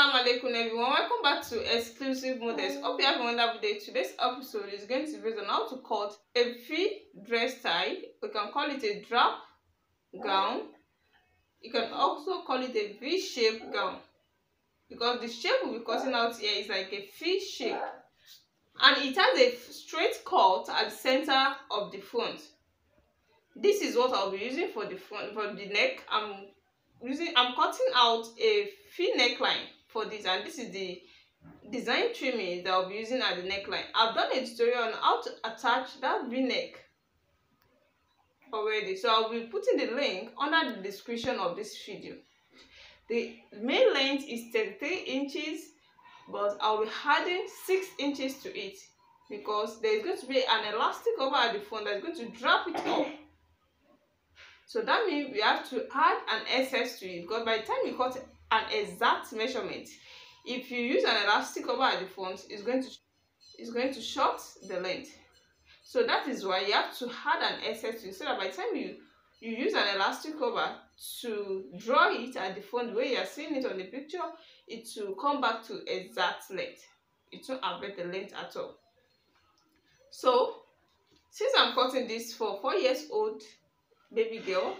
Assalamu alaikum everyone, welcome back to Exclusive Models. Hope you have a wonderful day. Today's episode is going to be based on how to cut a V dress tie. We can call it a drap gown. You can also call it a V-shaped gown, because the shape we'll be cutting out here is like a V shape, and it has a straight cut at the center of the front. This is what I'll be using for the front, for the neck. I'm cutting out a V neckline for this, and this is the design trimming that I'll be using at the neckline. I've done a tutorial on how to attach that V-neck already, so I'll be putting the link under the description of this video. The main length is 33 inches, but I'll be adding 6 inches to it because there's going to be an elastic over at the front that's going to drop it up. So that means we have to add an excess to it, because by the time you cut an exact measurement, if you use an elastic over at the front, it's going to short the length. So that is why you have to add an excess to it, so that by the time you use an elastic over to draw it at the front, the way you are seeing it on the picture, it will come back to exact length. It won't affect the length at all. So since I'm cutting this for 4-year-old baby girl,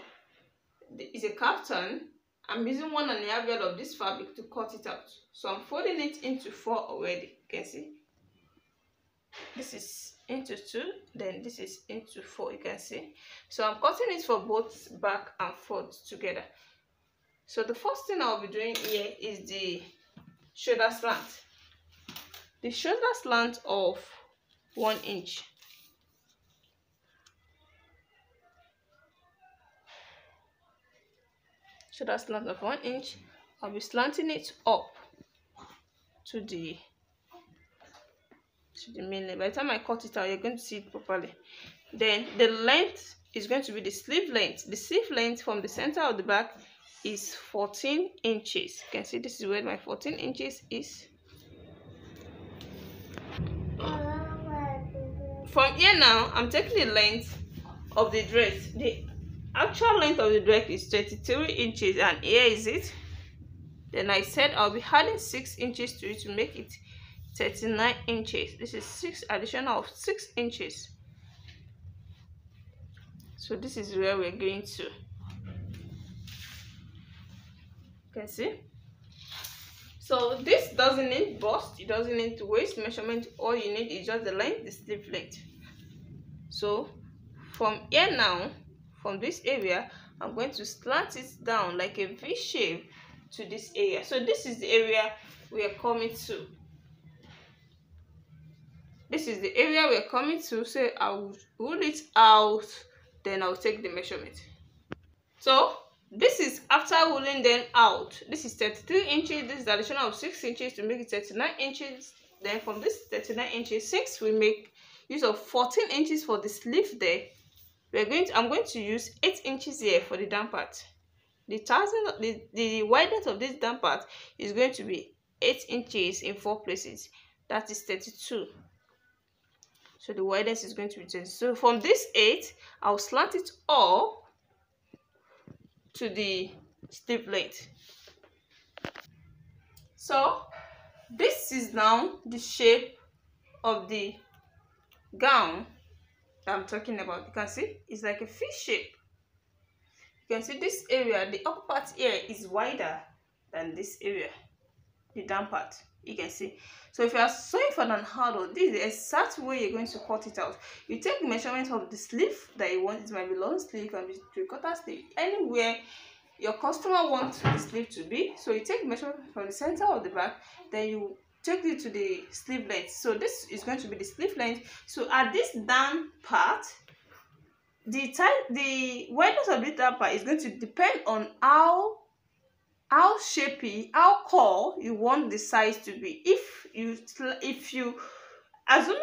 it's a kaftan, I'm using 1.5 yard of this fabric to cut it out. So I'm folding it into 4 already. You can see this is into 2, then this is into 4. You can see. So I'm cutting it for both back and front together. So the first thing I'll be doing here is the shoulder slant. The shoulder slant of 1 inch. Shoulder slant of 1 inch. I'll be slanting it up to the main line. By the time I cut it out, you're going to see it properly. Then the length is going to be the sleeve length. The sleeve length from the center of the back is 14 inches. You can see this is where my 14 inches is. From here now, I'm taking the length of the dress. The actual length of the dress is 33 inches, and here is it. Then I said I'll be adding 6 inches to it to make it 39 inches. This is 6 additional of 6 inches. So this is where we're going to. You can see. So this doesn't need bust, it doesn't need waist measurement. All you need is just the length, the sleeve length. So from here now, from this area, I'm going to slant it down like a V shape to this area. So this is the area we are coming to. This is the area we're coming to. So I'll rule it out, then I'll take the measurement. So this is after ruling them out. This is 33 inches. This is the addition of 6 inches to make it 39 inches. Then from this 39 inches, since we make use of 14 inches for the sleeve there, I'm going to use 8 inches here for the down part. The wideness of this down part is going to be 8 inches in 4 places. That is 32. So the wideness is going to be 20. So from this 8, I'll slant it all to the sleeve length. So this is now the shape of the gown that I'm talking about. You can see it's like a V shape. You can see this area, the upper part here is wider than this area, the down part. You can see. So if you are sewing for an handle, this is the exact way you're going to cut it out. You take the measurement of the sleeve that you want. It might be long sleeve, it can be 3/4 sleeve, anywhere your customer wants the sleeve to be. So you take the measurement from the center of the back, then you take it to the sleeve length. So this is going to be the sleeve length. So at this down part, the wideness of this down part is going to depend on how shapy, how curved you want the size to be. If you assuming,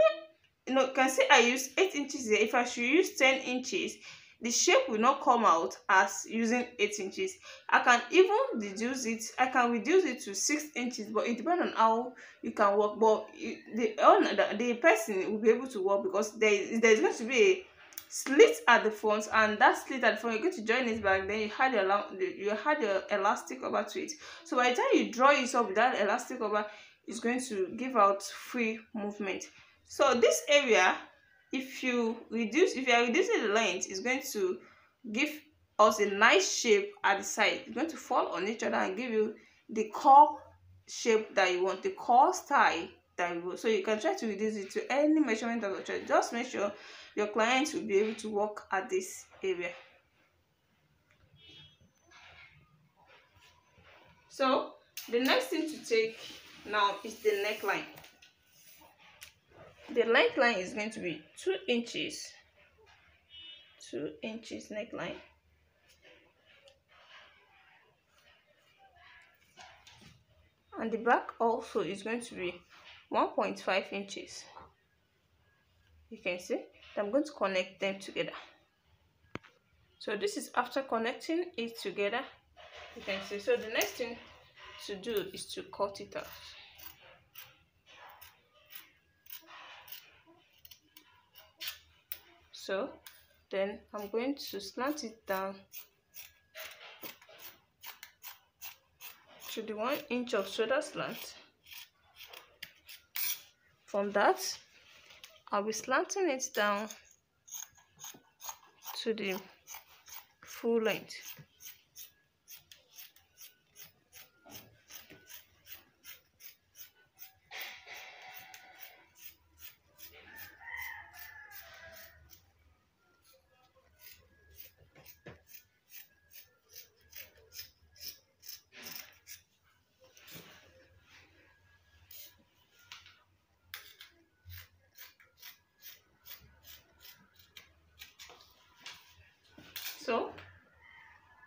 you can say I use 8 inches here. If I should use 10 inches, the shape will not come out as using 8 inches. I can even reduce it. I can reduce it to 6 inches, but it depends on how you can work. But the person will be able to work, because there's going to be slit at the front, and that slit at the front, you're going to join it back. Then you had your elastic over to it. So by the time you draw it up with that elastic over, it's going to give out free movement. So this area, if you are reducing the length, it's going to give us a nice shape at the side. It's going to fall on each other and give you the core shape that you want, the core style that you want. So you can try to reduce it to any measurement of your choice. Just make sure your client will be able to work at this area. So the next thing to take now is the neckline. The neckline is going to be 2 inches. 2 inches neckline. And the back also is going to be 1.5 inches. You can see I'm going to connect them together. So this is after connecting it together. You can see. So the next thing to do is to cut it out. So then I'm going to slant it down to the 1 inch of shoulder slant. From that, I'll be slanting it down to the full length. So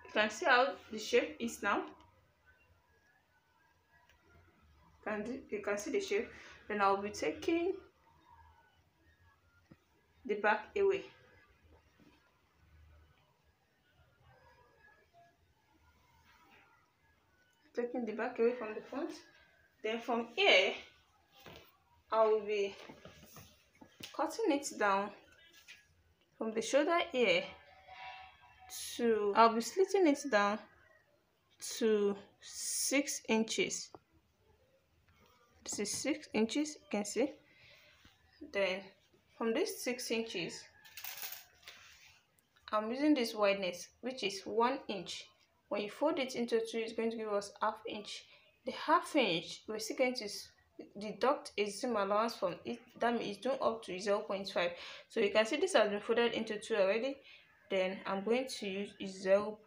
you can see how the shape is now. You can see the shape. Then I'll be taking the back away. Taking the back away from the front. Then from here, I will be cutting it down from the shoulder here to, I'll be slitting it down to 6 inches. This is 6 inches, you can see. Then from this 6 inches, I'm using this wideness, which is 1 inch. When you fold it into 2, it's going to give us ½ inch. The ½ inch, we're still going to deduct a seam allowance from it. That means it's doing up to 0.5. So you can see this has been folded into 2 already. Then I'm going to use 0.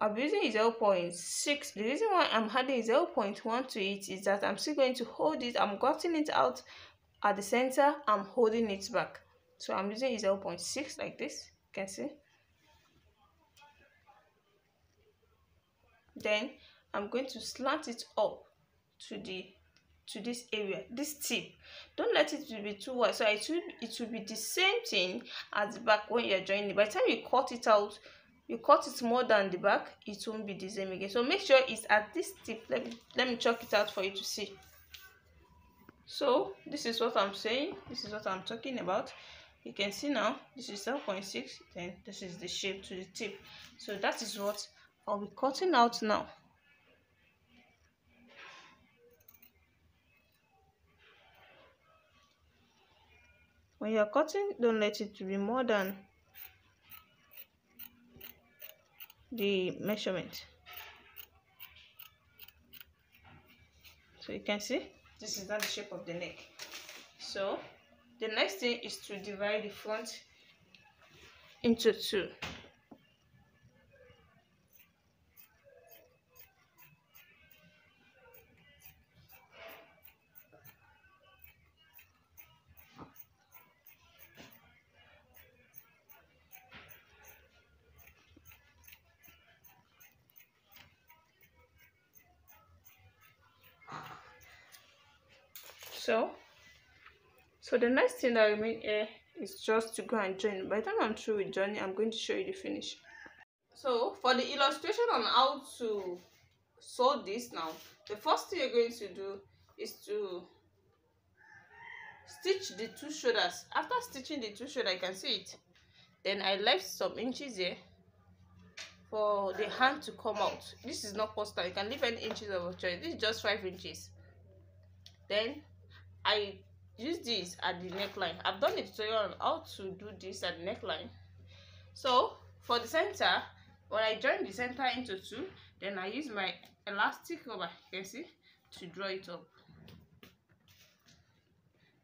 I'm using 0.6. The reason why I'm adding 0.1 to it is that I'm still going to hold it. I'm cutting it out at the center. I'm holding it back. So I'm using 0.6 like this. You can see. Then I'm going to slant it up to this area, this tip. Don't let it be too wide, so it will be the same thing as the back when you're joining it. By the time you cut it out, you cut it more than the back, it won't be the same again. So make sure it's at this tip. Let me chalk it out for you to see. So this is what I'm saying, this is what I'm talking about. You can see now this is 0.6, then this is the shape to the tip. So that is what I'll be cutting out now. When you're cutting, don't let it be more than the measurement. So you can see this is not the shape of the neck. So the next thing is to divide the front into 2. So the next thing that remains here is just to go and join. By the time I'm through with joining, I'm going to show you the finish. So for the illustration on how to sew this now, the first thing you're going to do is to stitch the two shoulders. After stitching the two shoulders, you can see it, then I left some inches here for the hand to come out. This is not constant, you can leave any inches of your choice. This is just 5 inches. Then I use this at the neckline. I've done a tutorial on how to do this at the neckline. So for the center, when I join the center into two, then I use my elastic rubber, you can see, to draw it up.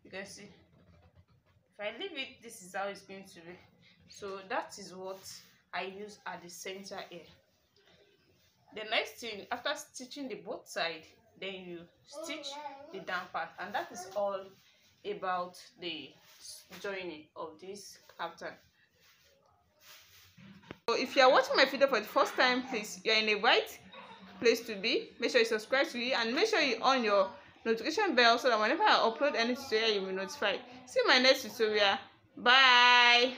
You can see, if I leave it, this is how it's going to be. So that is what I use at the center here. The next thing, after stitching the both sides, then you stitch the down part, and that is all about the joining of this kaftan. So if you are watching my video for the first time, please, you are in a right place to be. Make sure you subscribe to it and make sure you on your notification bell so that whenever I upload any tutorial, you will be notified. See you in my next tutorial. Bye.